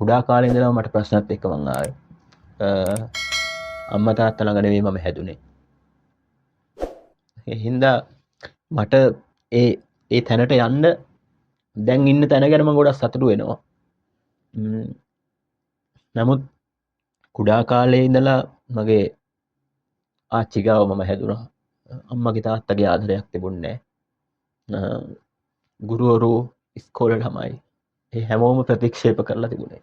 කුඩා කාලේ ඉඳලා මට ප්‍රශ්නත් එක්ක මං ආවේ. අම්මා තාත්තා ළඟ නෙවෙයි මම හැදුනේ. ඒ හින්දා මට ඒ තැනට යන්න දැන් ඉන්න තැන ගැන මම ගොඩක් සතුටු වෙනවා. නමුත් කුඩා කාලේ ඉඳලා මගේ ආච්චි ගාව මම හැදුනා. අම්මගේ තාත්තගේ ආදරයක් තිබුණේ නැහැ. ගුරුවරු ඉස්කෝලේ ළමයි ඒ හැමෝම ප්‍රතික්ෂේප කරලා තිබුණේ.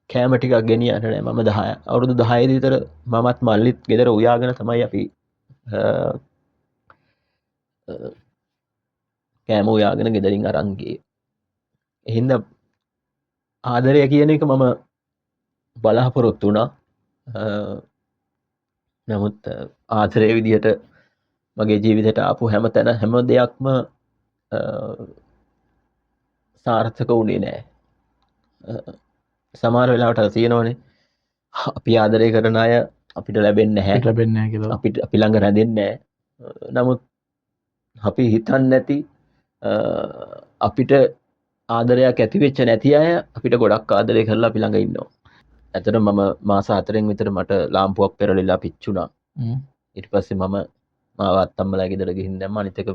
කෑම ටිකක් ගෙනියන්න නෑ. මම 10 අවුරුදු 10 දී විතර මමත් මල්ලිත් ගෙදර උයාගෙන තමයි අපි කෑම උයාගෙන ගෙදරින් අරන් ගියේ. ඒ හින්දා ආදරය කියන එක මම බලාපොරොත්තු වුණා. නමුත් ආදරේ විදියට මගේ ජීවිතයට ආපු හැම තැන හැම දෙයක්ම සාර්ථක වුණේ නෑ. සමහර වෙලාවට තියෙනවනේ අපි ආදරය කරන අය අපිට ලැබෙන්නේ නැහැ කියලා. අපි ළඟ රැඳෙන්නේ නැහැ. නමුත් අපි හිතන්නේ නැති අපිට ආදරයක් ඇති වෙච්ච නැති අය අපිට ගොඩක් ආදරය කරලා අපි ළඟ ඉන්නවා. ඇත්තටම මම මාස 4න් විතර මට ලාම්පුවක් පෙරලිලා පිච්චුණා. ඊට පස්සේ මම මාව අත්තම්මලා ගෙදර ගිහින් දැම්මා. අනිත් එක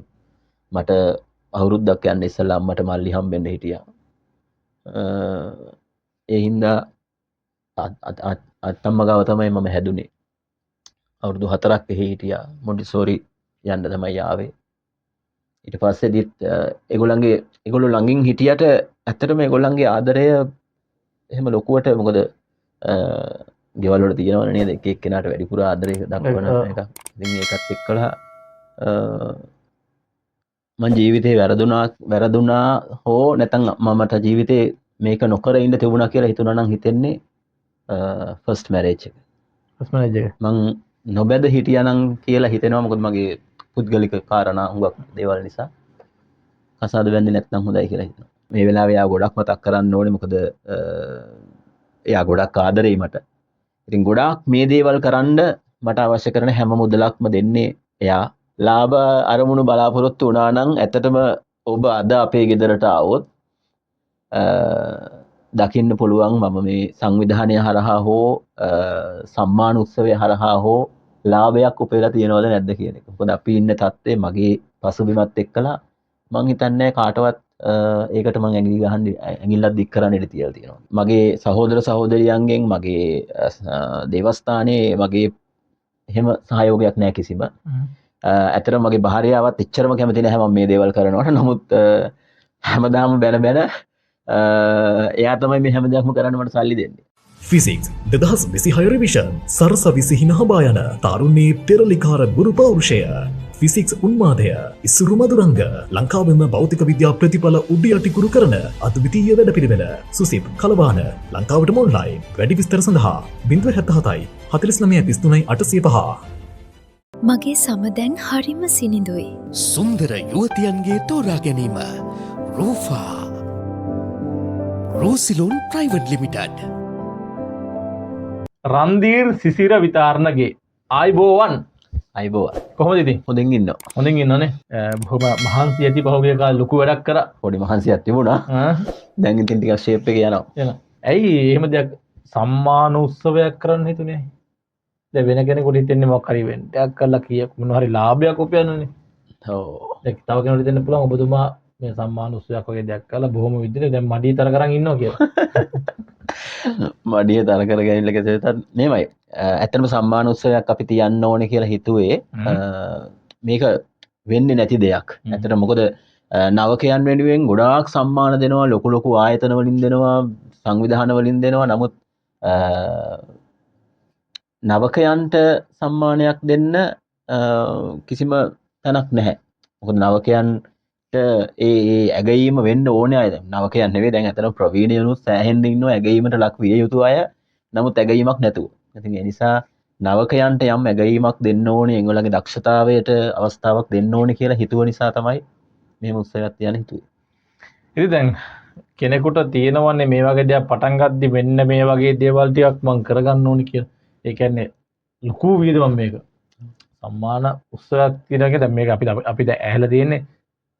මට අවුරුද්දක් යන්න ඉස්සෙල්ලා අම්මට මල්ලි හම්බෙන්න හිටියා. ඒ හින්දා අත්තම්ම ගාව තමයි මම හැදුනේ. අවුරුදු 4ක් එහෙ හිටියා. මොන්ටිසෝරි යන්න තමයි ආවේ. ඊට පස්සේදීත් ඒගොල්ලෝ ළඟින් හිටියට ඇත්තටම ඒගොල්ලන්ගේ ආදරය එහෙම ලොකුවට මොකද ගෙවල් වල තියෙනවනේ නේද එක එක්කෙනාට වැඩිපුර ආදරය දක්වන එක. ඉතින් ඒකත් එක්කලා මං ජීවිතේ වැරදුනා හෝ නැත්නම් මමට ජීවිතේ මේක නොකර ඉන්න තිබුණා කියලා හිතුණා නම් හිතෙන්නේ ෆස්ට් මැරේජ් එක. මං නොබැද හිටියානම් කියලා හිතෙනවා. මොකද මගේ පුද්ගලික කාරණා හුඟක් දේවල් නිසා කසාද වෙන්නේ නැත්නම් හොඳයි කියලා හිතනවා. මේ වෙලාවේ යා ගොඩක් මතක් කරන්න ඕනේ. මොකද එයා ගොඩක් ආදරෙයි මට. ඉතින් ගොඩාක් මේ දේවල් කරන්න මට අවශ්‍ය කරන හැම මුදලක්ම දෙන්නේ එයා. ලාභ අරමුණු බලාපොරොත්තු වුණා නම් ඇත්තටම ඔබ අද අපේ ගෙදරට ආවොත් දකින්න පුළුවන් මම මේ සංවිධානය හරහා හෝ සම්මාන උත්සවය හරහා හෝ ලාභයක් උපයලා තියනවද නැද්ද කියන එක. මොකද අපි ඉන්න තත්ත්වය මගේ පසුබිමත් එක්කලා මං හිතන්නේ කාටවත් ඒකට මං ඇඟිල්ලක් දික් කරන්න ඉඩ තියලා තියෙනවා. මගේ සහෝදර සහෝදරියන්ගෙන් මගේ දේවස්ථානයේ මගේ එහෙම සහයෝගයක් නැහැ කිසිම. ඇත්තටම මගේ භාර්යාවත් එච්චරම කැමති නැහැ මම මේ දේවල් කරනවට. නමුත් හැමදාම බැන එයා තමයි මේ හැම දෙයක්ම කරන්න මට සල්ලි දෙන්නේ. ෆිසික්ස් 2026 රිවිෂන් සරස විසිහින හබා යන තරුණී පෙරලිකාර ගුරු පෞරුෂය ෆිසික්ස් උන්මාදය ඉසුරු මදුරංග ලංකාවෙම භෞතික විද්‍යා ප්‍රතිඵල උඩි යටිකුරු කරන අද්විතීය වැඩපිළිවෙල සුසිප් කලවාන ලංකාවටම ඔන්ලයින්. වැඩි විස්තර සඳහා 077 49 33 805. මගේ සම දැන් හරිම සිනිඳුයි. සුන්දර යුවතියන්ගේ තෝරා ගැනීම රෝෆා රෝසිලෝන් ප්‍රයිවට් ලිමිටඩ්. රන්දීර් සිසිර විතාරණගේ ආයිබෝවන් කොහොමද ඉතින්? හොඳින් ඉන්නවා. හොඳින් ඉන්නවනේ. බොහොම මහන්සි ඇති පහුගිය කාලේ ලොකු වැඩක් කරා. පොඩි මහන්සියක් තිබුණා. දැන් ඉතින් ටිකක් ෂේප් එකේ යනවා. ඇයි එහෙම දෙයක් සම්මාන උත්සවයක් කරන්න හිතුනේ? දැන් වෙන කෙනෙකුට හිතෙන්නේ මොකක් හරි වෙන්න. ටැග් කරලා කීයක් මොන හරි ලාභයක් උපයන්නනේ. ඔව්. දැන් තව කෙනෙකුට හිතෙන්න පුළුවන් ඔබතුමා මේ සම්මාන උත්සවයක් වගේ දෙයක් කරලා බොහොම විදිහට දැන් මඩිය තර කරන් ඉන්නවා කියලා. මඩිය තර කරගෙන ඉන්න කෙසේත් නෙමෙයි. ඇත්තටම සම්මාන උත්සවයක් අපි තියන්න ඕනේ කියලා හිතුවේ මේක වෙන්නේ නැති දෙයක්. ඇත්තටම මොකද නවකයන් වෙනුවෙන් ගොඩාක් සම්මාන දෙනවා, ලොකු ලොකු ආයතන වලින් දෙනවා, සංවිධාන වලින් දෙනවා. නමුත් නවකයන්ට සම්මානයක් දෙන්න කිසිම තැනක් නැහැ. මොකද නවකයන්ට ඒ ඇගයීම වෙන්න ඕනේ අය. නවකයන් නෙවෙයි දැන් අතන ප්‍රවීණයනුත් සෑහෙන්න ඉන්නවා ඇගයීමට ලක් විය යුතු අය. නමුත් ඇගයීමක් නැතුව. ඉතින් ඒ නිසා නවකයන්ට යම් ඇගයීමක් දෙන්න ඕනේ, ඒගොල්ලන්ගේ දක්ෂතාවයට අවස්ථාවක් දෙන්න ඕනේ කියලා හිතුව නිසා තමයි මේ උත්සවයක් තියන්න හිතුවේ. ඉතින් දැන් කෙනෙකුට තියෙනවන්නේ මේ වගේ දේවල් පටන් ගද්දි මෙන්න මේ වගේ දේවල් ටිකක් මම කරගන්න ඕනේ කියලා. ඒ කියන්නේ ලොකු වියදමක් මේක. සම්මාන උත්සවයක් කියනක දැන් මේක අපි දැන් ඇහැලා තියෙන්නේ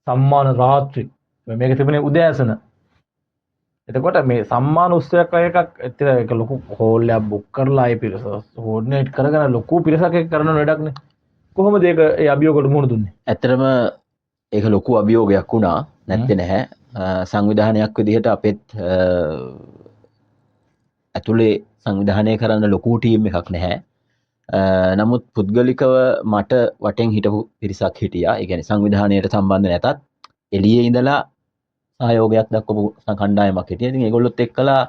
සම්මාන රාත්‍රි. මේක තිබුණේ උදෑසන. එතකොට මේ සම්මාන උත්සවයක් වගේ එකක් ඇත්තට ඒක ලොකු හෝල් එකක් බුක් කරලා ආයේ පිරිස කෝඩිනේට් කරගෙන ලොකු පිරිසක් එක්ක කරන වැඩක් නේ. කොහොමද ඒක ඒ අභියෝගවලට මුහුණ දුන්නේ? ඇත්තටම ඒක ලොකු අභියෝගයක් වුණා නැත්තේ නැහැ. සංවිධානයක් විදිහට අපෙත් ඇතුලේ සංවිධානය කරන්න ලොකු ටීම් එකක් නැහැ. නමුත් පුද්ගලිකව මට වටෙන් හිටපු පිරිසක් හිටියා. ඒ කියන්නේ සංවිධානයට සම්බන්ධ නැතත් එළියේ ඉඳලා සහයෝගයක් දක්වපු කණ්ඩායමක් හිටියා. ඉතින් ඒගොල්ලොත් එක්කලා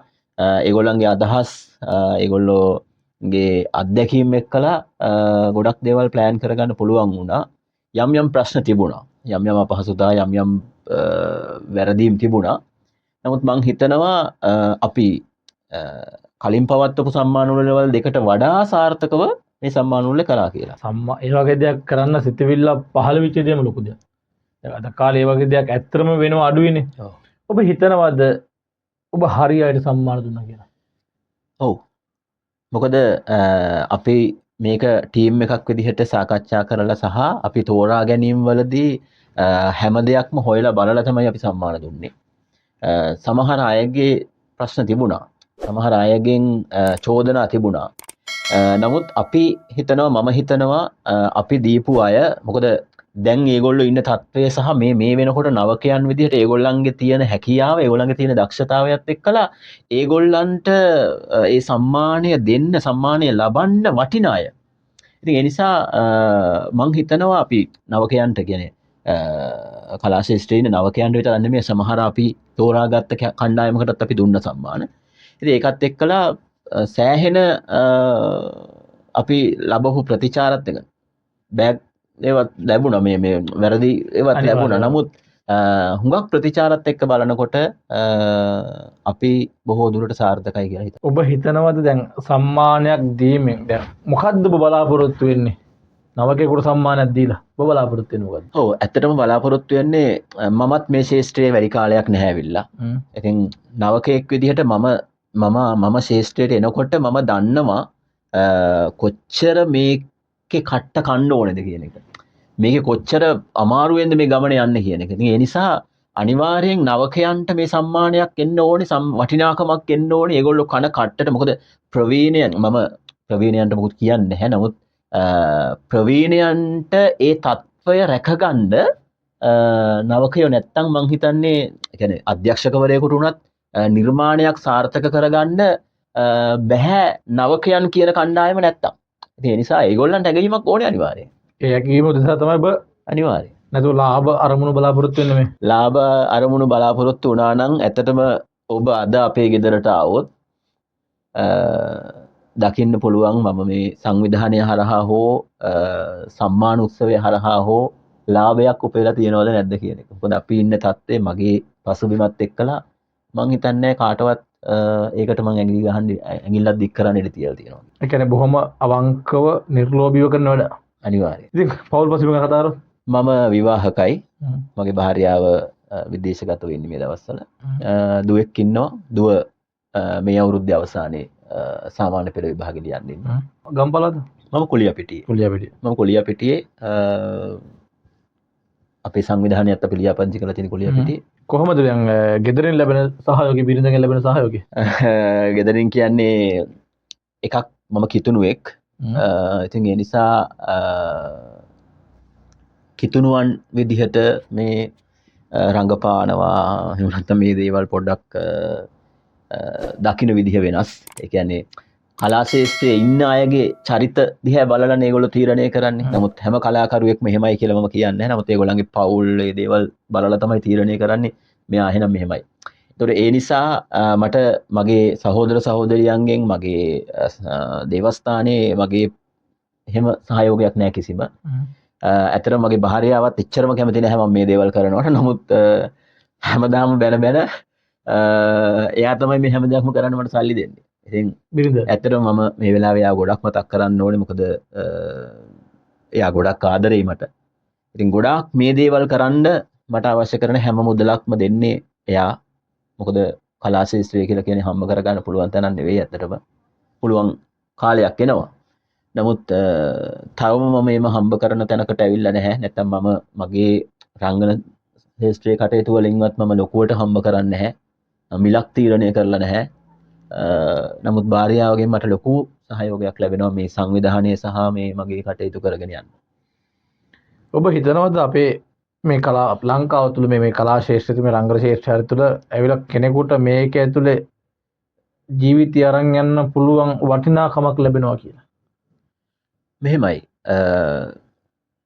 ඒගොල්ලන්ගේ අදහස් ඒගොල්ලෝගේ අත්දැකීම් එක්කලා ගොඩක් දේවල් ප්ලෑන් කරගන්න පුළුවන් වුණා. යම් යම් ප්‍රශ්න තිබුණා. යම් යම් අපහසුතා යම් යම් වැරදීම් තිබුණා. නමුත් මං හිතනවා අපි කලින් පවත්වපු සම්මාන උළෙලවල් දෙකට වඩා සාර්ථකව මේ සම්මාන උළෙල කළා කියලා. ඒ වගේ දෙයක් කරන්න සිතවිල්ල පහළ වෙච්ච දෙයක්ම ලොකු දෙයක්. අද කාලේ ඒ වගේ දෙයක් ඇත්තටම වෙනව අඩුයිනේ. ඔබ හිතනවද ඔබ හරියට සම්මාන දුන්නා කියලා? ඔව්. මොකද අපි මේක ටීම් එකක් විදිහට සාකච්ඡා කරලා සහ අපි තෝරා ගැනීම වලදී හැම දෙයක්ම හොයලා බලලා තමයි අපි සම්මාන දුන්නේ. සමහර අයගේ ප්‍රශ්න තිබුණා. සමහර අයගෙන් චෝදනා තිබුණා. නමුත් අපි හිතනවා මම හිතනවා අපි දීපු අය මොකද දැන් ඒගොල්ලෝ ඉන්න තත්ත්වය සහ මේ වෙනකොට නවකයන් විදිහට ඒගොල්ලන්ගේ තියෙන හැකියාව ඒගොල්ලන්ගේ තියෙන දක්ෂතාවයත් එක්කලා ඒගොල්ලන්ට ඒ සම්මානය දෙන්න සම්මානය ලබන්න වටින අය. ඉතින් ඒ නිසා මං හිතනවා අපි නවකයන්ට කියන්නේ කලා ශාස්ත්‍රයේ ඉන්න නවකයන්ට විතර නෙමෙයි සමහර අපි තෝරාගත්ත කණ්ඩායමකටත් අපි දුන්න සම්මාන. ඉතින් ඒකත් එක්කලා සෑහෙන අපි ලැබපු ප්‍රතිචාරත් එක බෑග් ඒවත් ලැබුණා මේ වැරදි ඒවත් ලැබුණා. නමුත් හුඟක් ප්‍රතිචාරත් එක්ක බලනකොට අපි බොහෝ දුරට සාර්ථකයි කියලා හිතනවා. ඔබ හිතනවද දැන් සම්මානයක් දීමෙන් දැන් මොකද්ද ඔබ බලාපොරොත්තු වෙන්නේ? නවකයෙකුට සම්මානයක් දීලා ඔබ බලාපොරොත්තු වෙන්නේ මොකද්ද? ඔව් ඇත්තටම බලාපොරොත්තු වෙන්නේ මමත් මේ ශාස්ත්‍රයේ වැඩි කාලයක් නැහැ ඇවිල්ලා. ඉතින් නවකයෙක් විදිහට මම ශාස්ත්‍රයට එනකොට මම දන්නවා කොච්චර මේකේ කට්ට කන්න ඕනේද කියන එක. මේකේ කොච්චර අමාරුවෙන්ද මේ ගමන යන්නේ කියන එක. ඉතින් ඒ නිසා අනිවාර්යෙන් නවකයන්ට මේ සම්මානයක් එන්න ඕනේ, වටිනාකමක් එන්න ඕනේ. ඒගොල්ලෝ කන කට්ටට මොකද ප්‍රවීණයන් මම ප්‍රවීණයන්ට මොකුත් කියන්නේ නැහැ. නමුත් ප්‍රවීණයන්ට ඒ తত্ত্বය රැකගන්න නවකයෝ නැත්තම් මං හිතන්නේ කියන්නේ අධ්‍යක්ෂකවරයෙකුට උනත් නිර්මාණයක් සාර්ථක කරගන්න බැහැ නවකයන් කියන කණ්ඩායම නැත්තම්. ඉතින් ඒ නිසා ඒගොල්ලන්ට ඇගීමක් ඕනේ අනිවාර්යයෙන්. ඒ ඇගීම උදෙසා තමයි ඔබ අනිවාර්යයෙන්. නැතුව ලාභ අරමුණු බලාපොරොත්තු වෙන්නේ මේ. ලාභ අරමුණු බලාපොරොත්තු වුණා නම් ඇත්තටම ඔබ අද අපේ ගෙදරට ආවොත් දකින්න පුළුවන් මම මේ සංවිධානය හරහා හෝ සම්මාන උත්සවය හරහා හෝ ලාභයක් උපයලා තියනවද නැද්ද කියන එක. මොකද අපි ඉන්න තත්ත්වයේ මගේ පසුබිමත් එක්කලා මං හිතන්නේ කාටවත් ඒකට මං ඇඟිල්ලක් දික් කරන්න ඉඩ තියලා තියෙනවා. ඒ කියන්නේ බොහොම අවංකව නිර්ලෝභීව කරන වැඩ. අනිවාර්යයෙන්. ඉතින් පෞල් පසුබිම කතා කරමු. මම විවාහකයි. මගේ භාර්යාව විදේශගත වෙන්නේ මේ දවස්වල. දුවෙක් ඉන්නවා. දුව මේ අවුරුද්දේ අවසානයේ සාමාන්‍ය පෙළ විභාගෙ ලියන්න ඉන්නවා. ගම්පලද? මම කුලියපිටියේ. මම කුලියපිටියේ අපේ සංවිධානයත් අපි ලියාපදිංචි කරලා තියෙන කුලියපිටියේ. කොහොමද දැන් ගෙදරින් ලැබෙන සහයෝගය බිරිඳගෙන් ලැබෙන සහයෝගය? ගෙදරින් කියන්නේ එකක් මම කිතුණුවෙක්. ඉතින් ඒ නිසා කිතුණුවන් විදිහට මේ රංගපානවා එහෙම නැත්නම් මේ දේවල් පොඩ්ඩක් දකින්න විදිහ වෙනස්. ඒ කියන්නේ කලා ශාස්ත්‍රයේ ඉන්න අයගේ චරිත දිහා බලලා ඒගොල්ලෝ තීරණය කරන්නේ. නමුත් හැම කලාකරුවෙක්ම එහෙමයි කියලා මම කියන්නේ නැහැ. නමුත් ඒගොල්ලන්ගේ පවුල් ඒ දේවල් බලලා තමයි තීරණය කරන්නේ. මෙයා එහෙනම් මෙහෙමයි. ඒතකොට ඒ නිසා මට මගේ සහෝදර සහෝදරියන්ගෙන් මගේ දේවස්ථානයේ මගේ එහෙම සහයෝගයක් නැහැ කිසිම. ඇත්තටම මගේ භාර්යාවත් එච්චරම කැමති නැහැ මම මේ දේවල් කරනවට. නමුත් හැමදාම බැන එයා තමයි මේ හැම දෙයක්ම කරන්න මට සල්ලි දෙන්නේ. ඉතින් ඇත්තටම මම මේ වෙලාවේ එයා ගොඩක් මතක් කරන්න ඕනේ. මොකද එයා ගොඩක් ආදරෙයි මට. ඉතින් ගොඩාක් මේ දේවල් කරන්න මට අවශ්‍ය කරන හැම මුදලක්ම දෙන්නේ එයා. මොකද කලා ශාස්ත්‍රය කියලා කියන්නේ හම්බ කරගන්න පුළුවන් තැනක් නෙවෙයි ඇත්තටම. පුළුවන් කාලයක් එනවා. නමුත් තවම මම මේම හම්බ කරන තැනකට ඇවිල්ලා නැහැ. නැත්තම් මම මගේ රංගන ශාස්ත්‍රයේ කටයුතු වලින්වත් මම ලොකුවට හම්බ කරන්නේ නැහැ. මිලක් තීරණය කරලා නැහැ. නමුත් භාර්යාවගෙන් මට ලොකු සහයෝගයක් ලැබෙනවා මේ සංවිධානය සහ මේ මගේ කටයුතු කරගෙන යන්න. ඔබ හිතනවද අපේ මේ කලා ලංකාව තුළ මේ කලා ශේෂ්ත්‍රය මේ රංගන ශේෂ්ත්‍රය තුළ ඇවිල්ලා කෙනෙකුට මේක ඇතුලේ ජීවිතය අරන් යන්න පුළුවන් වටිනාකමක් ලැබෙනවා කියලා? මෙහෙමයි.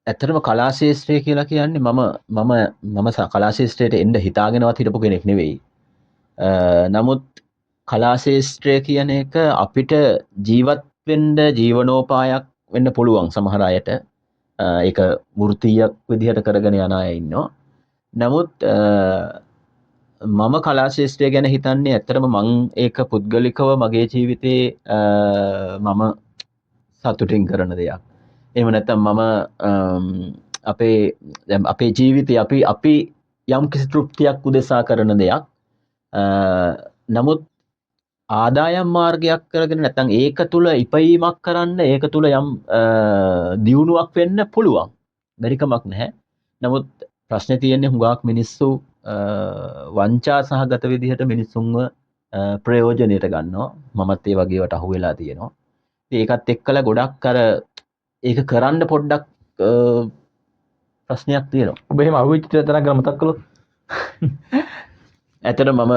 ඇත්තටම කලා ශාස්ත්‍රය කියලා කියන්නේ මම කලා ශාස්ත්‍රයට එන්න හිතාගෙනවත් හිටපු කෙනෙක් නෙවෙයි. නමුත් කලා ශාස්ත්‍රය කියන එක අපිට ජීවත් වෙන්න ජීවනෝපායක් වෙන්න පුළුවන් සමහර අයට. ඒක වෘත්තීයක් විදිහට කරගෙන යන අය ඉන්නවා. නමුත් මම කලා ශාස්ත්‍රය ගැන හිතන්නේ ඇත්තටම මං ඒක පුද්ගලිකව මගේ ජීවිතේ මම සතුටින් කරන දෙයක්. එහෙම නැත්නම් මම අපේ ජීවිතේ අපි යම් කිසි තෘප්තියක් උදෙසා කරන දෙයක්. නමුත් ආදායම් මාර්ගයක් කරගෙන නැත්නම් ඒක තුල ඉපයීමක් කරන්න ඒක තුල යම් දියුණුවක් වෙන්න පුළුවන්. බැරිකමක් නැහැ. නමුත් ප්‍රශ්නේ තියෙන්නේ හුඟක් මිනිස්සු වංචා සහගත විදිහට මිනිස්සුන්ව ප්‍රයෝජනෙට ගන්නවා. මමත් ඒ වගේවට අහු වෙලා තියෙනවා. ඒකත් එක්කලා ගොඩක් අර ඒක කරන්න පොඩ්ඩක් ප්‍රශ්නයක් තියෙනවා. ඔබ එහෙම අහුවෙච්ච තැනක් ගැන මතක් කළොත්? ඇත්තට මම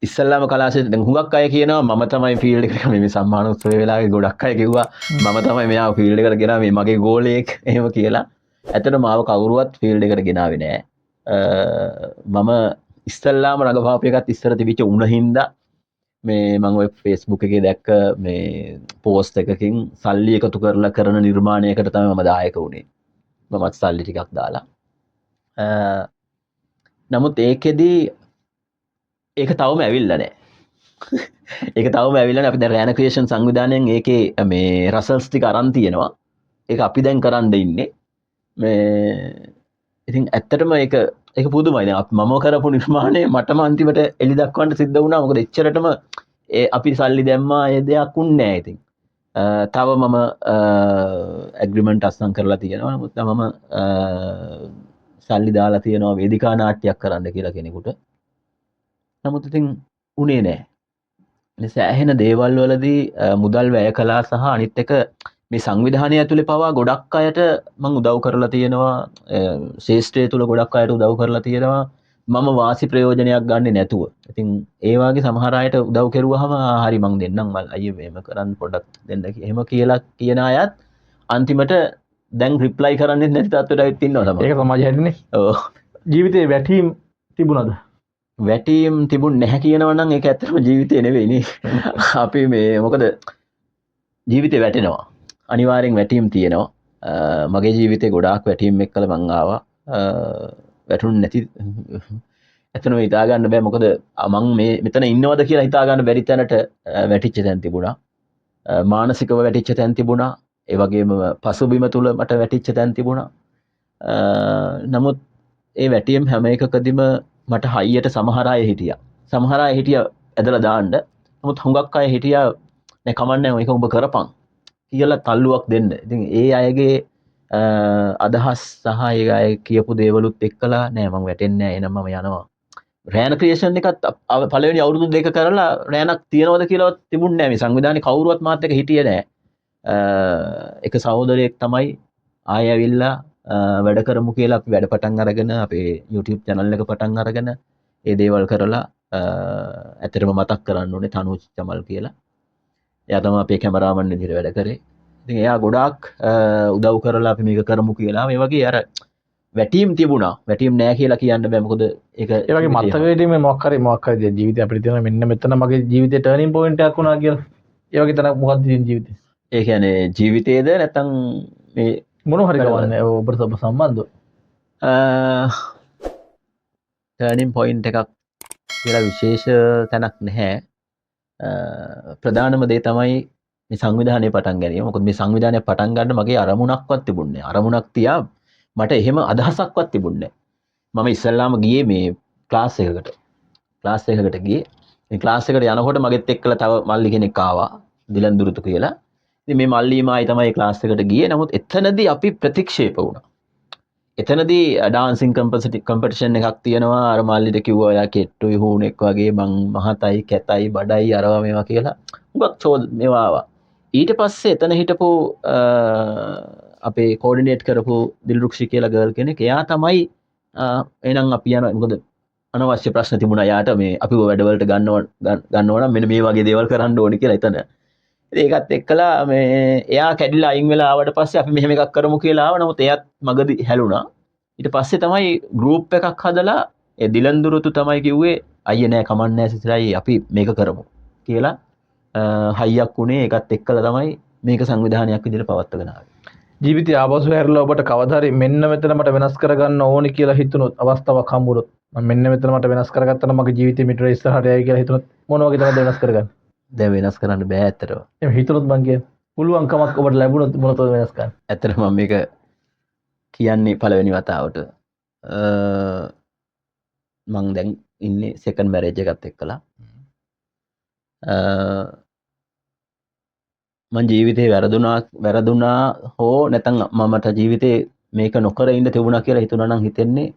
ඉස්සල්ලාම කලාශාස්ත්‍රය දැන් හුඟක් අය කියනවා මම තමයි ෆීල්ඩ් එකට මේ සම්මාන උත්සවයේ වෙලාවේ ගොඩක් අය කිව්වා මම තමයි මෙයාව ෆීල්ඩ් එකට ගෙනාවේ මේ මගේ ගෝලයෙක් එහෙම කියලා. ඇත්තට මාව කවුරුවත් ෆීල්ඩ් එකට ගෙනාවේ නෑ. මම ඉස්සල්ලාම රඟපාපු එකත් ඉස්සර තිබිච්ච උණ හින්දා මේ මම ඔය Facebook එකේ දැක්ක මේ පෝස්ට් එකකින් සල්ලි එකතු කරලා කරන නිර්මාණයකට තමයි මම දායක වුණේ. මමත් සල්ලි ටිකක් දාලා. නමුත් ඒකෙදී ඒක තවම ඇවිල්ලා නැහැ. ඒක තවම ඇවිල්ලා නැහැ. අපි දැන් රෑන ක්‍රියේෂන් සංවිධානයෙන් ඒකේ මේ රසල්ස් ටික අරන් තියෙනවා. ඒක අපි දැන් කරන්න ඉන්නේ. මේ ඉතින් ඇත්තටම ඒක පුදුමයි. දැන් මම කරපු නිර්මාණය මටම අන්තිමට එලි දක්වන්න සිද්ධ වුණා. මොකද එච්චරටම අපි සල්ලි දැම්මා ඒ දෙයක් උන්නේ නැහැ ඉතින්. තව මම ඇග්‍රීමන්ට් අස්සම් කරලා තියෙනවා. නමුත් මම සල්ලි දාලා තියෙනවා වේදිකා නාට්‍යයක් කරන්න කියලා කෙනෙකුට. නමුත් ඉතින් උනේ නැහැ. නිසා ඇහෙන දේවල් වලදී මුදල් වැය කළා සහ අනිත් එක මේ සංවිධානය ඇතුලේ පවා ගොඩක් අයට මම උදව් කරලා තියෙනවා. ශාස්ත්‍රය තුල ගොඩක් අයට උදව් කරලා තියෙනවා. මම වාසි ප්‍රයෝජනයක් ගන්නෙ නැතුව. ඉතින් ඒ වගේ සමහර අයට උදව් කෙරුවාම හරි මං දෙන්නම් මල් අයියේ මේව කරන්න පොඩ්ඩක් දෙන්න එහෙම කියලා කියන අයත් අන්තිමට දැන් රිප්ලයි කරන්නේ නැති තත්ත්වයට ඇවිත් ඉන්නවා තමයි. ඒක සමාජය හැදෙන්නේ. ඔව්. ජීවිතේ වැටීම් තිබුණාද? වැටීම් තිබුණ නැහැ කියනවා නම් ඒක ඇත්තටම ජීවිතේ නෙවෙයි නේ. අපි මේ මොකද ජීවිතේ වැටෙනවා. අනිවාර්යෙන් වැටීම් තියෙනවා. මගේ ජීවිතේ ගොඩාක් වැටීම් එක්කලා මං ආවා. වැටුනේ නැති ඇත්තටම හිතා ගන්න බෑ මොකද මං මේ මෙතන ඉන්නවද කියලා හිතා ගන්න බැරි තැනට වැටිච්ච තැන් තිබුණා. මානසිකව වැටිච්ච තැන් තිබුණා. ඒ වගේම පසුබිම තුල මට වැටිච්ච තැන් තිබුණා. නමුත් ඒ වැටීම් හැම එකකදීම මට හයියට සමහර අය හිටියා. සමහර අය හිටියා ඇදලා දාන්න. නමුත් හුඟක් අය හිටියා නෑ කමන්නේ මේක ඔබ කරපන් කියලා තල්ලුවක් දෙන්න. ඉතින් ඒ අයගේ අදහස් සහ ඒ අය කියපු දේවලුත් එක්කලා නෑ මම වැටෙන්නේ නෑ එහෙනම් මම යනවා. රෑන ක්‍රියේෂන් එකත් පළවෙනි අවුරුදු දෙක කරලා රෑනක් තියනවද කියලාවත් තිබුණේ නෑ. මේ සංවිධානයේ කවුරුවත් මාත් එක්ක හිටියේ නෑ. එක සහෝදරයෙක් තමයි ආයෙ ඇවිල්ලා වැඩ කරමු කියලා අපි වැඩ පටන් අරගෙන අපේ YouTube channel එක පටන් අරගෙන ඒ දේවල් කරලා ඇත්තටම මතක් කරන්න ඕනේ තනුජ් චමල් කියලා. එයා තමයි අපේ කැමරාමන් විදිහට වැඩ කරේ. ඉතින් එයා ගොඩාක් උදව් කරලා අපි මේක කරමු කියලා. මේ වගේ අර වැටීම් තිබුණා. වැටීම් නෑ කියලා කියන්න බෑ. මොකද ඒක ඒ වගේ මතකයේදී මේ මොකක් හරි ජීවිතේ අපිට තියෙන මෙන්න මෙතන මගේ ජීවිතේ ටර්නින් පොයින්ට් එකක් වුණා කියලා. ඒ වගේ තැනක් මොකක්ද තියෙන ජීවිතේ? ඒ කියන්නේ ජීවිතේද නැත්නම් මේ මොන හරි ගමන්නේ ඔබට ඔබ සම්බන්ධව ටර්නින් පොයින්ට් එකක් කියලා විශේෂ තැනක් නැහැ. ප්‍රධානම දේ තමයි මේ සංවිධානය පටන් ගැනීම. මොකද මේ සංවිධානය පටන් ගන්න මගේ අරමුණක්වත් තිබුණේ නැහැ. අරමුණක් තියා මට එහෙම අදහසක්වත් තිබුණේ නැහැ. මම ඉස්සල්ලාම ගියේ මේ ක්ලාස් එකකට. ක්ලාස් එකකට ගියේ. මේ ක්ලාස් එකට යනකොට මගෙත් එක්කලා තව මල්ලි කෙනෙක් ආවා. දිලන් දුරුතු කියලා. ඉතින් මේ මල්ලිමායි තමයි ක්ලාස් එකට ගියේ. නමුත් එතනදී අපි ප්‍රතික්ෂේප වුණා. එතනදී ඩාන්සින් කම්පිටිෂන් එකක් තියෙනවා. අර මල්ලිට කිව්වා ඔයා කෙට්ටුයි හූනෙක් වගේ මං මහතයි කැතයි බඩයි අරවා මේවා කියලා. හුඟක් චෝද මේවා ආවා. ඊට පස්සේ එතන හිටපු අපේ කෝඩිනේට් කරපු දිල්රුක්ෂි කියලා ගර්ල් කෙනෙක් එයා තමයි එහෙනම් අපි යනවා. මොකද අනවශ්‍ය ප්‍රශ්න තිබුණා යාට මේ අපිව වැඩවලට ගන්නව නම් මෙන්න මේ වගේ දේවල් කරන්න ඕනේ කියලා එතන. ඒකත් එක්කලා මේ එයා කැඩිලා අයින් වෙලා ආවට පස්සේ අපි මෙහෙම එකක් කරමු කියලා ආව. නමුත් එයාත් මගදී හැලුණා. ඊට පස්සේ තමයි ගෲප් එකක් හදලා ඒ දිලන්දුරුතු තමයි කිව්වේ අයියේ නෑ කමන්නේ නෑ සිසිරයි අපි මේක කරමු කියලා හයියක් උනේ. ඒකත් එක්කලා තමයි මේක සංවිධානයක් විදිහට පවත්වාගෙන ආවේ. ජීවිතය ආපසු හැරලා ඔබට කවදා හරි මෙන්න මෙතන මට වෙනස් කරගන්න ඕනි කියලා හිතුනොත් අවස්ථාවක් හම්බුනොත් මම මෙන්න මෙතන මට වෙනස් කරගත්තා නම් මගේ ජීවිතේ මිටර ඉස්සරහට යයි කියලා හිතුනොත් මොන වගේ තමයිද වෙනස් කරගන්නේ? දැන් වෙනස් කරන්න බෑ ඇත්තටම. එහෙනම් හිතුනොත් මං කියන්නේ පුළුවන්කමක් ඔබට ලැබුණොත් මොනවද වෙනස් කරන්නේ? ඇත්තටම මම මේක කියන්නේ පළවෙනි වතාවට මං දැන් ඉන්නේ සෙකන්ඩ් මැරේජ් එකත් එක්කලා. මං ජීවිතේ වැරදුනා හෝ නැත්නම් මමට ජීවිතේ මේක නොකර ඉන්න තිබුණා කියලා හිතුණා නම් හිතෙන්නේ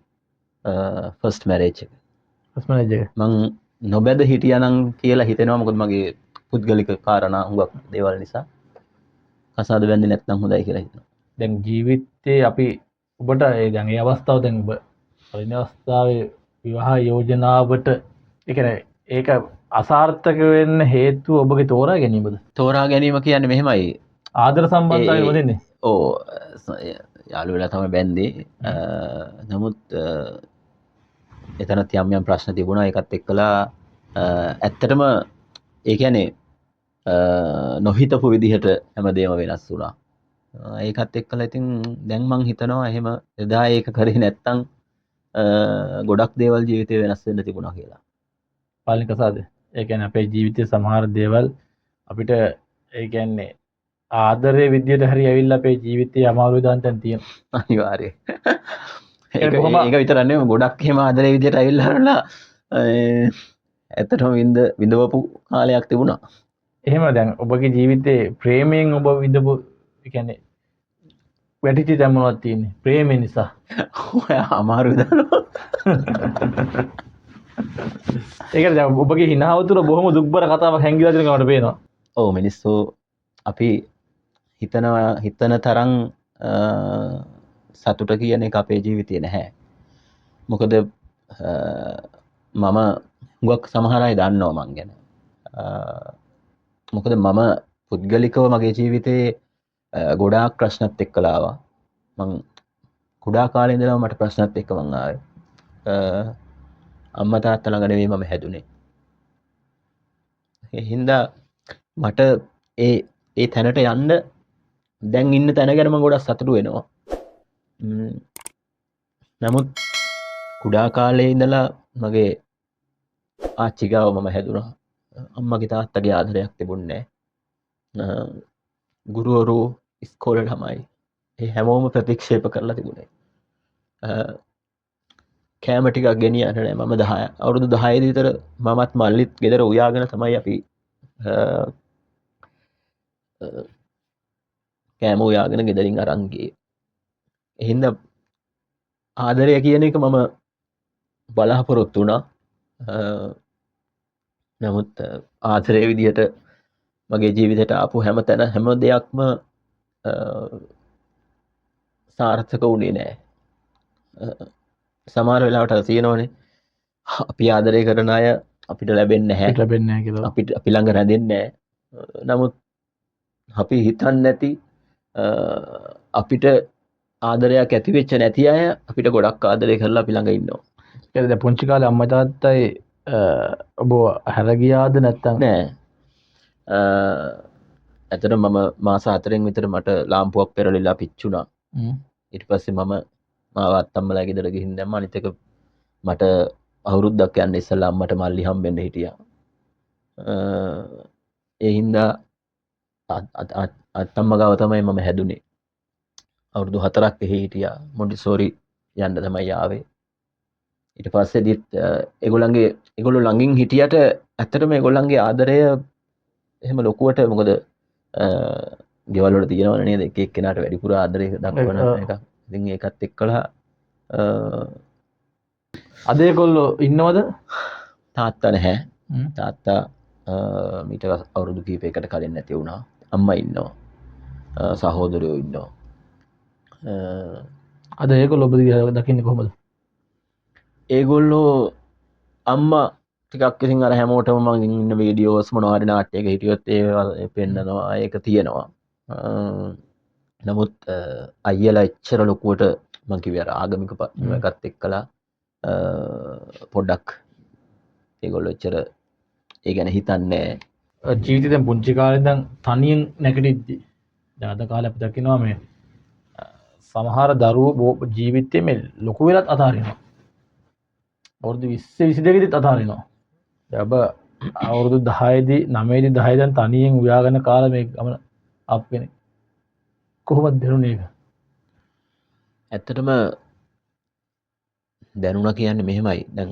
ෆස්ට් මැරේජ් එක. ෆස්ට් මැරේජ් එක. මං නොබැද හිටියානම් කියලා හිතෙනවා. මොකද මගේ පුද්ගලික කාරණා හුඟක් දේවල් නිසා කසාද බැඳි නැත්නම් හොඳයි කියලා හිතනවා. දැන් ජීවිතේ අපි ඔබට දැන් ඒ අවස්ථාව දැන් ඔබ පළවෙනි අවස්ථාවේ විවාහ යෝජනාවට ඒ කියන්නේ ඒක අසාර්ථක වෙන්න හේතුව ඔබගේ තෝරා ගැනීමද? තෝරා ගැනීම කියන්නේ මෙහෙමයි. ආදර සම්බන්ධතාවය වෙන්නේ. ඔව් යාළු වෙලා තමයි බැන්දේ. නමුත් එතනත් යම් ප්‍රශ්න තිබුණා. ඒකත් එක්කලා ඇත්තටම ඒ කියන්නේ නොහිතපු විදිහට හැමදේම වෙනස් වුණා. ඒකත් එක්කලා ඉතින් දැන් මං හිතනවා එහෙම එදා ඒක කරේ නැත්තම් ගොඩක් දේවල් ජීවිතේ වෙනස් වෙන්න තිබුණා කියලා. පාලනික කසාද. ඒ කියන්නේ අපේ ජීවිතයේ සමහර දේවල් අපිට ඒ කියන්නේ ආදරයේ විදියට හරි ඇවිල්ලා අපේ ජීවිතයේ අමාරු දාන්තන් තියෙනවා. අනිවාර්යයෙන්. ඒක විතරක් නෙවෙයි ගොඩක් එහෙම ආදරයේ විදියට ඇවිල්ලා හරලා ඇත්තටම විඳවපු කාලයක් තිබුණා. එහෙම දැන් ඔබගේ ජීවිතේ ප්‍රේමයෙන් ඔබ විඳපු ඒ කියන්නේ වැටිච්ච දේ මොනවද තියෙන්නේ? ප්‍රේමය නිසා. ඔයා අමාරු දානවා. ඒකට දැන් ඔබගේ හිනාව තුළ බොහොම දුක්බර කතාවක් හැංගිලා තියෙන කමට පේනවා. ඔව් මිනිස්සු අපි හිතන තරම් සතුට කියන එක අපේ ජීවිතේ නැහැ. මොකද මම හුඟක් සමහර අය දන්නවා මං ගැන. මොකද මම පුද්ගලිකව මගේ ජීවිතේ ගොඩාක් ප්‍රශ්නත් එක්කලා ආවා. මං කුඩා කාලේ ඉඳලා මට ප්‍රශ්නත් එක්ක මං ආවේ. අම්මා තාත්තා ළඟ නෙවෙයි මම හැදුනේ. ඒ හින්දා මට ඒ තැනට යන්න දැන් ඉන්න තැන ගැන මම ගොඩක් සතුටු වෙනවා. නමුත් කුඩා කාලේ ඉඳලා මගේ ආච්චි ගාව මම හැදුනා. අම්මගේ තාත්තගේ ආදරයක් තිබුණේ නැහැ. ගුරුවරු ඉස්කෝලේ ළමයි ඒ හැමෝම ප්‍රතික්ෂේප කරලා තිබුණේ. කෑම ටිකක් ගෙනියන්න නෑ. මම 10 අවුරුදු 10 දී විතර මමත් මල්ලිත් ගෙදර උයාගෙන තමයි අපි කෑම උයාගෙන ගෙදරින් අරන් ගියේ. එහෙනම් ආදරය කියන එක මම බලාපොරොත්තු වුණා. නමුත් ආදරයේ විදිහට මගේ ජීවිතයට ආපු හැම දෙයක්ම සාර්ථක වුණේ නෑ. සමහර වෙලාවට තියෙනවනේ අපි ආදරය කරන අය අපිට ලැබෙන්නේ නැහැ. ලැබෙන්නේ නැහැ කියලා. අපි ළඟ රැඳෙන්නේ නැහැ. නමුත් අපි හිතන්නේ නැති අපිට ආදරයක් ඇති වෙච්ච නැති අය අපිට ගොඩක් ආදරය කරලා අපි ළඟ ඉන්නවා. ඒක දැන් පුංචි කාලේ අම්මා තාත්තයි ඔබ හැර ගියාද නැත්නම් නෑ. ඇත්තටම මම මාස 4න් විතර මට ලාම්පුවක් පෙරලිලා පිච්චුණා. ඊට පස්සේ මම මාව අත්තම්මලා ගෙදර ගිහින් දැම්මා. අනිත් එක මට අවුරුද්දක් යන්න ඉස්සෙල්ලා අම්මට මල්ලි හම්බෙන්න හිටියා. ඒ හින්දා අත්තම්මා ගාව තමයි මම හැදුනේ. අවුරුදු 4ක් එහි හිටියා. මොන්ටිසෝරි යන්න තමයි ආවේ. ඊට පස්සේදීත් ඒගොල්ලෝ ළඟින් හිටියට ඇත්තටම ඒගොල්ලන්ගේ ආදරය එහෙම ලොකුවට මොකද ගෙවල් වල තියෙනවනේ නේද එක එක්කෙනාට වැඩිපුර ආදරය දක්වන එක. ඉතින් ඒකත් එක්කලා අද ඒගොල්ලෝ ඉන්නවද? තාත්තා නැහැ. තාත්තා මීට අවුරුදු කීපයකට කලින් නැති වුණා. අම්මා ඉන්නවා. සහෝදරයෝ ඉන්නවා. අද ඒගොල්ලෝ ඔබ දකින්නේ කොහොමද? ඒගොල්ලෝ අම්මා ටිකක් ඉතින් අර හැමෝටම මම ඉන්න වීඩියෝස් මොනවා හරි නාට්‍යයක හිටියොත් ඒවා පෙන්නනවා. ඒක තියෙනවා. නමුත් අයියලා එච්චර ලොකුවට මං කිව්වේ අර ආගමික එකත් එක්කලා පොඩ්ඩක් ඒගොල්ලෝ එච්චර ඒ ගැන හිතන්නේ ජීවිතේ දැන් පුංචි කාලේ ඉඳන් තනියෙන් නැගිටිද්දි දැන් අද කාලේ අපි දකිනවා මේ සමහර දරුවෝ ජීවිතේ මේ ලොකු වෙලත් අතාරිනවා. අවුරුදු 20 22 දිත් අතාරිනවා. දැන් ඔබ අවුරුදු 10 දී 9 දී 10 දැන් තනියෙන් උයාගෙන කාලා මේ ගමන අප් වෙන්නේ. කොහොමද දැනුනේ ඒක? ඇත්තටම දැනුණා කියන්නේ මෙහෙමයි. දැන්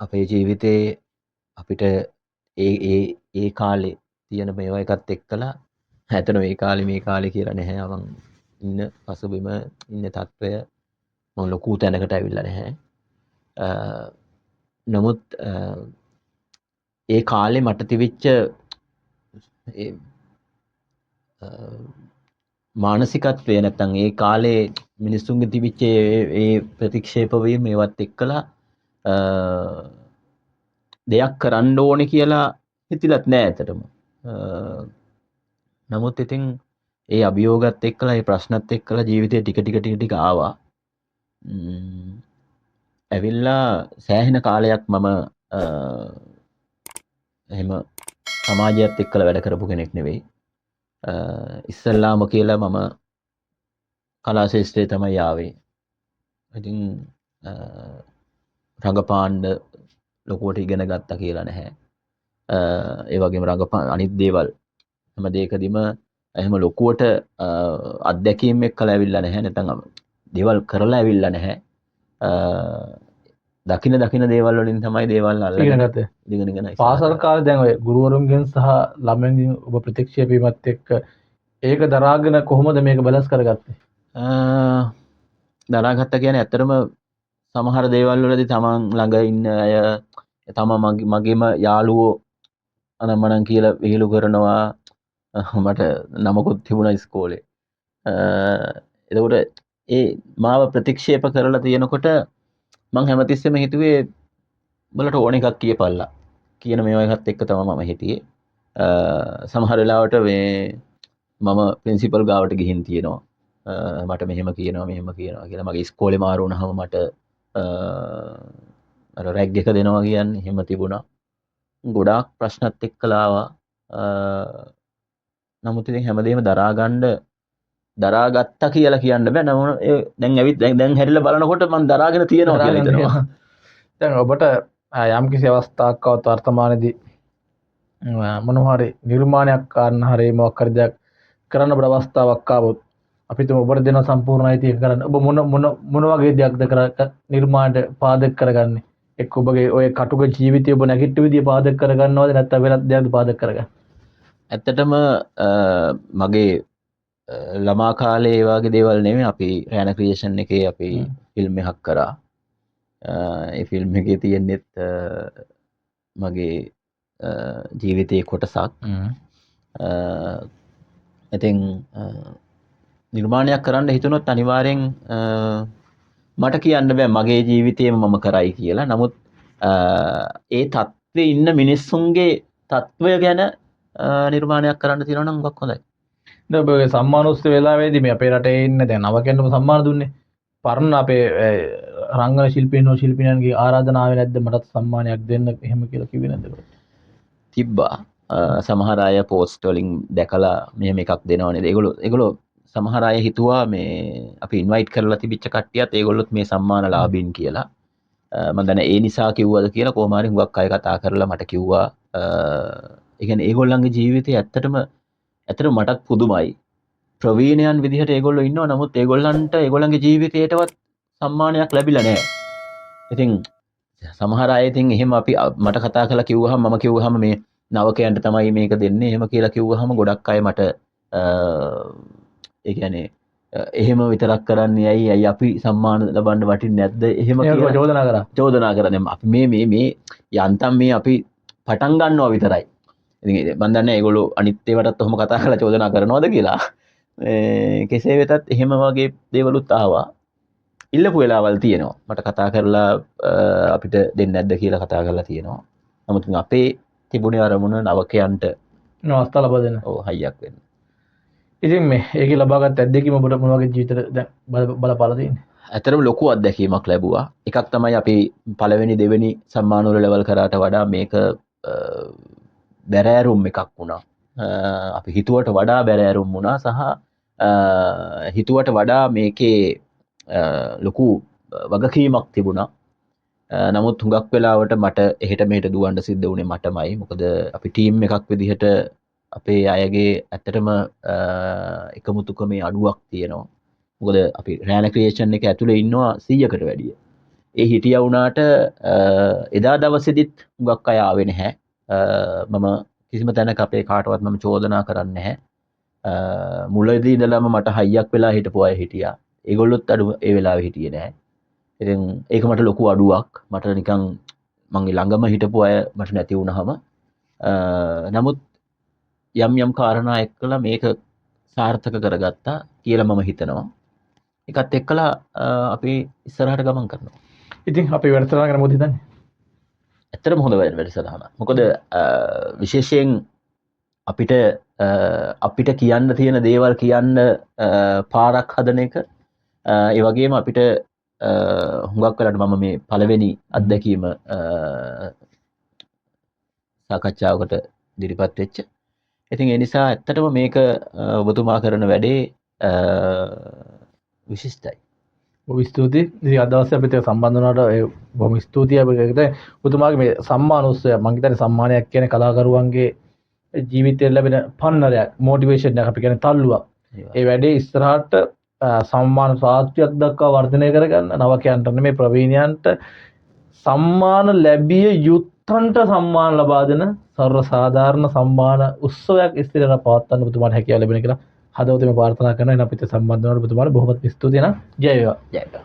අපේ ජීවිතේ අපිට ඒ කාලේ තියෙන මේවා එකත් එක්කලා ඇත්තටම මේ කාලේ මේ කාලේ කියලා නැහැ. මම ඉන්න පසුබිම ඉන්න තත්වය මම ලොකු තැනකට ඇවිල්ලා නැහැ. නමුත් ඒ කාලේ මට තිබිච්ච මානසිකත්වය නැත්තම් ඒ කාලේ මිනිස්සුන්ගේ තිබිච්ච ඒ ප්‍රතික්ෂේප වීම මේවත් එක්කලා දෙයක් කරන්න ඕනේ කියලා හිතිලත් නෑ ඇත්තටම. නමුත් ඉතින් ඒ අභියෝගات එක්කලා ඒ ප්‍රශ්නත් එක්කලා ජීවිතේ ටික ආවා. ඇවිල්ලා සෑහෙන කාලයක් මම එහෙම සමාජයත් එක්කලා වැඩ කරපු කෙනෙක් නෙවෙයි. ඉස්සල්ලාම කියලා මම කලා ශාස්ත්‍රයේ තමයි ආවේ. ඉතින් රංගපාන්න ලොකුවට ඉගෙන ගත්තා කියලා නැහැ. ඒ වගේම රංගපාන අනිත් දේවල් හැම දෙයකදීම එහෙම ලොකුවට අත්දැකීම් එක්කලා ඇවිල්ලා නැහැ. නැත්නම් දේවල් කරලා ඇවිල්ලා නැහැ. දකින දේවල් වලින් තමයි දේවල් අල්ලගෙන ගත්තේ. ඉගෙනගෙන පාසල් කාලේ දැන් ඔය ගුරුවරුන්ගෙන් සහ ළමයින්ගෙන් ඔබ ප්‍රතික්ෂේප වීමත් එක්ක ඒක දරාගෙන කොහොමද මේක බැලන්ස් කරගත්තේ? දරාගත්ත කියන්නේ ඇත්තටම සමහර දේවල් වලදී තමන් ළඟ ඉන්න අය මගේම යාළුවෝ අනම්මනම් කියලා විහිළු කරනවා. මට නමකුත් තිබුණා ඉස්කෝලේ. එතකොට ඒ මාව ප්‍රතික්ෂේප කරලා තියෙනකොට මං හැමතිස්සෙම හිතුවේ උඹලට ඕන එකක් කියපල්ලා කියන මේවා එකත් එක්ක තමයි මම හිටියේ. සමහර වෙලාවට මේ මම ප්‍රින්සිපල් ගාවට ගිහින් තියෙනවා. මට මෙහෙම කියනවා කියලා මගේ ඉස්කෝලේ මාරු වුණාම මට අර රැග් එක දෙනවා කියන්නේ එහෙම තිබුණා. ගොඩාක් ප්‍රශ්නත් එක්කලා ආවා. නමුත් ඉතින් හැමදේම දරාගත්තා කියලා කියන්න බෑ. නමුත් දැන් හැරිලා බලනකොට මම දරාගෙන තියෙනවා කියලා හිතනවා. දැන් ඔබට යම්කිසි අවස්ථාවක් ආවත් වර්තමානයේදී මොනවා හරි නිර්මාණයක් කරන්න හරි මොකක් හරි දෙයක් කරන්න බඩ අවස්ථාවක් ආවොත් අපි තුම ඔබට දෙන සම්පූර්ණ අයිතිය කරන්න. ඔබ මොන වගේ දෙයක්ද නිර්මාණයට පාදක කරගන්නේ? එක්ක ඔබගේ ඔය කටුක ජීවිතය ඔබ නැගිට විදිය පාදක කරගන්නවද නැත්නම් වෙනත් දෙයක්ද පාදක කරගන්නේ? ඇත්තටම මගේ ළමා කාලේ ඒ වගේ දේවල් නෙමෙයි. අපි රෑන ක්‍රියේෂන් එකේ අපි ෆිල්ම් එකක් කරා. ඒ ෆිල්ම් එකේ තියෙනෙත් මගේ ජීවිතයේ කොටසක්. ඉතින් නිර්මාණයක් කරන්න හිතුනොත් අනිවාර්යෙන් මට කියන්න බෑ මගේ ජීවිතේම මම කරයි කියලා. නමුත් ඒ තත්ත්වේ ඉන්න මිනිස්සුන්ගේ තත්ත්වය ගැන නිර්මාණයක් කරන්න තියෙනවා නම් මොකක් හොඳයි. දැන් ඔබ සම්මානෝත්සව වෙලාවේදී මේ අපේ රටේ ඉන්න දැන් නවකෙන්නම සම්මාන දුන්නේ. පරණ අපේ රංගන ශිල්පීනෝ ශිල්පිනියන්ගේ ආරාධනාවේ නැද්ද මටත් සම්මානයක් දෙන්න එහෙම කියලා කිව්වේ නැද්ද? තිබ්බා. සමහර අය පෝස්ට් වලින් දැකලා මෙහෙම එකක් දෙනවනේ. ඒගොල්ලෝ සමහර අය හිතුවා මේ අපි ඉන්වයිට් කරලා තිබිච්ච කට්ටියත් ඒගොල්ලොත් මේ සම්මාන ලාභීන් කියලා. මම දන්නේ ඒ නිසා කිව්වද කියලා කොහොම හරි හුඟක් අය කතා කරලා මට කිව්වා. ඒ කියන්නේ ඒගොල්ලන්ගේ ජීවිතේ ඇත්තටම මටත් පුදුමයි. ප්‍රවීණයන් විදිහට ඒගොල්ලෝ ඉන්නවා. නමුත් ඒගොල්ලන්ට ඒගොල්ලන්ගේ ජීවිතේටවත් සම්මානයක් ලැබිලා නැහැ. ඉතින් සමහර අය ඉතින් එහෙම අපි මට කතා කරලා කිව්වහම මම කිව්වහම මේ නවකයන්ට තමයි මේක දෙන්නේ එහෙම කියලා කිව්වහම ගොඩක් අය මට ඒ කියන්නේ එහෙම විතරක් කරන්නේ ඇයි අපි සම්මාන ලබන්න වටින්නේ නැද්ද එහෙම ඒක කියලා චෝදනා කරා. චෝදනා කරන්නේ අපි මේ යන්තම් මේ අපි පටන් ගන්නවා විතරයි. ඉතින් මම දන්නේ ඒගොල්ලෝ අනිත් ඒවාටත් ඔහොම කතා කරලා චෝදනා කරනවද කියලා. කෙසේ වෙතත් එහෙම වගේ දේවලුත් ආවා. ඉල්ලපු වෙලාවල් තියෙනවා. මට කතා කරලා අපිට දෙන්නේ නැද්ද කියලා කතා කරලා තියෙනවා. නමුත් අපේ තිබුණේ අරමුණ නවකයන්ට අවස්ථා ලබා දෙන්න. ඔව් හයියක් වෙන්න. ඉතින් මේ ඒක ලබාගත් අත්දැකීම ඔබට මොන වගේ ජීවිතේට දැන් බලපාලා තියෙන්නේ? ඇතරම ලොකු අත්දැකීමක් ලැබුවා. එකක් තමයි අපි පළවෙනි දෙවෙනි සම්මාන වල ලෙවල් කරාට වඩා මේක බැරෑරුම් එකක් වුණා. අපි හිතුවට වඩා බැරෑරුම් වුණා සහ හිතුවට වඩා මේකේ ලොකු වගකීමක් තිබුණා. නමුත් හුඟක් වෙලාවට මට එහෙට මෙහෙට දුවන්න සිද්ධ වුණේ මටමයි. මොකද අපි ටීම් එකක් විදිහට අපේ අයගේ ඇත්තටම එකමුතුකමේ අඩුවක් තියෙනවා. මොකද අපි රෑන ක්‍රියේෂන් එක ඇතුලේ ඉන්නවා 100කට වැඩිය. ඒ හිටියා වුණාට එදා දවසේදීත් හුඟක් අය ආවේ නැහැ. මම කිසිම තැනක අපේ කාටවත් මම චෝදනා කරන්නේ නැහැ. මුලදී ඉඳලම මට හයියක් වෙලා හිටපු අය හිටියා. ඒගොල්ලොත් අඩු ඒ වෙලාවේ හිටියේ නැහැ. ඉතින් ඒක මට ලොකු අඩුවක්. මට නිකන් මගේ ළඟම හිටපු අය මට නැති වුණාම නමුත් යම් කාරණා එක්කලා මේක සාර්ථක කරගත්තා කියලා මම හිතනවා. ඒකත් එක්කලා අපි ඉස්සරහට ගමන් කරනවා. ඉතින් අපේ වැඩසටහන ගැන මොකද හිතන්නේ? ඇත්තටම හොඳ වැඩසටහනක්. මොකද විශේෂයෙන් අපිට කියන්න තියෙන දේවල් කියන්න පාරක් හදන එක ඒ වගේම අපිට හුඟක් වෙලාට මම මේ පළවෙනි අත්දැකීම සාකච්ඡාවකට ඉදිරිපත් වෙච්ච. ඉතින් ඒ නිසා ඇත්තටම මේක ඔබතුමා කරන වැඩේ විශිෂ්ටයි. බොහොම ස්තුතියි. ඉතින් අද දවසේ අපිට සම්බන්ධ වුණාට බොහොම ස්තුතියි අපිට. ඔබතුමාගේ මේ සම්මාන උත්සවය මම හිතන්නේ සම්මානයක් කියන්නේ කලාකරුවන්ගේ ජීවිතේ ලැබෙන පන්නරයක්, මොටිවේෂන් එකක් අපි කියන්නේ තල්ලුවක්. ඒ වැඩේ ඉස්සරහට සම්මාන ශාස්ත්‍රයක් දක්වා වර්ධනය කරගන්න නවකයන්ට නෙමෙයි ප්‍රවීණයන්ට සම්මාන ලැබිය යුත්තන්ට සම්මාන ලබා දෙන සර්ව සාධාරණ සම්මාන උත්සවයක් ඉස්සරහට පවත්වන්න ඔබතුමාට හැකියාව ලැබෙන කියලා හදවතින්ම ප්‍රාර්ථනා කරනවා. එන අපිට සම්බන්ධ වුණාට ඔබතුමාට බොහොමත් ස්තුතියි නා. ජය වේවා. ජය වේවා.